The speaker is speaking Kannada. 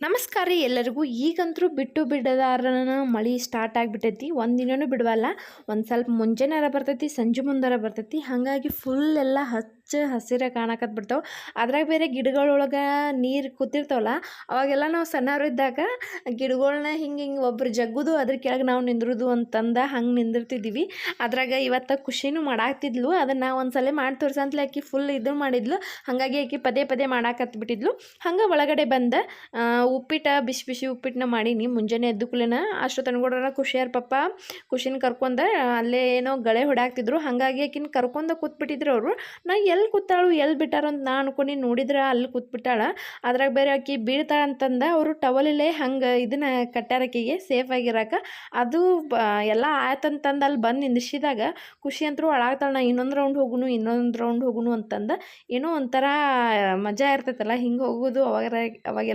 ನಮಸ್ಕಾರ ರೀ ಎಲ್ಲರಿಗೂ. ಈಗಂತೂ ಬಿಟ್ಟು ಬಿಡದಾರನ ಮಳೆ ಸ್ಟಾರ್ಟ್ ಆಗಿಬಿಟ್ಟೈತಿ. ಒಂದಿನನೂ ಬಿಡವಲ್ಲ. ಒಂದು ಸ್ವಲ್ಪ ಮುಂಜಾನೆರ ಬರ್ತೈತಿ, ಸಂಜೆ ಮುಂದರ ಬರ್ತೈತಿ. ಹಾಗಾಗಿ ಫುಲ್ ಎಲ್ಲ ಹಚ್ಚ ಹಸಿರ ಕಾಣಕತ್ ಬಿಡ್ತಾವೆ. ಅದ್ರಾಗ ಬೇರೆ ಗಿಡಗಳೊಳಗೆ ನೀರು ಕೂತಿರ್ತಾವಲ್ಲ, ಅವಾಗೆಲ್ಲ ನಾವು ಸಣ್ಣವ್ರು ಇದ್ದಾಗ ಗಿಡಗಳ್ನ ಹಿಂಗೆ ಒಬ್ರು ಜಗ್ಗುದು ಅದ್ರ ಕೆಳಗೆ ನಾವು ನಿಂದ್ರುದು ಅಂತಂದ ಹಂಗೆ ನಿಂದಿರ್ತಿದ್ದೀವಿ. ಅದ್ರಾಗ ಇವತ್ತು ಖುಷಿನೂ ಮಾಡಾಕ್ತಿದ್ಲು. ಅದನ್ನು ನಾವು ಒಂದು ಸಲ ಮಾಡಿ ತೋರ್ಸಂತಲೇ ಆಕಿ ಫುಲ್ ಇದು ಮಾಡಿದ್ಲು. ಹಾಗಾಗಿ ಆಕಿ ಪದೇ ಪದೇ ಮಾಡಾಕತ್ಬಿಟ್ಟಿದ್ಲು. ಹಂಗೆ ಒಳಗಡೆ ಬಂದ ಉಪ್ಪಿಟ್ಟು ಬಿಸಿ ಬಿಸಿ ಉಪ್ಪಿಟ್ಟನ್ನ ಮಾಡೀನಿ. ಮುಂಜಾನೆ ಎದ್ದು ಕೂಡಲೇ ಅಷ್ಟು ತನಗೊಡ್ರ ಖುಷಿಯಾರ ಪಪ್ಪ ಖುಷಿನ ಕರ್ಕೊಂಡ ಅಲ್ಲೇ ಏನೋ ಗಳೆ ಹೊಡ್ಯಾಕ್ತಿದ್ರು. ಹಾಗಾಗಿ ಆಕಿನ ಕರ್ಕೊಂಡ ಕೂತ್ಬಿಟ್ಟಿದ್ರು ಅವರು. ನಾ ಎಲ್ಲಿ ಕೂತಾಳು ಎಲ್ಲಿ ಬಿಟ್ಟಾರ ಅಂತ ನಾ ಅನ್ಕೊಂಡು ನೋಡಿದ್ರೆ ಅಲ್ಲಿ ಕೂತ್ಬಿಟ್ಟಾಳ. ಅದ್ರಾಗ ಬೇರೆ ಆಕಿ ಬೀಳ್ತಾಳ ಅಂತಂದ ಅವರು ಟವಲಲ್ಲೇ ಹಂಗೆ ಇದನ್ನ ಕಟ್ಟಾರ ಆಕಿಗೆ ಸೇಫ್ ಆಗಿರಾಕ. ಅದು ಎಲ್ಲ ಆಯ್ತಂತಂದು ಅಲ್ಲಿ ಬಂದು ನಿಂದಿಸಿದಾಗ ಖುಷಿ ಅಂತರೂ ಅಳಾಗ್ತಾಳೆ. ನಾ ಇನ್ನೊಂದು ರೌಂಡ್ ಹೋಗುನು ಅಂತಂದ. ಏನೋ ಒಂಥರ ಮಜಾ ಇರ್ತೈತಲ್ಲ ಹಿಂಗೆ ಹೋಗೋದು. ಅವಾಗೆಲ್ಲ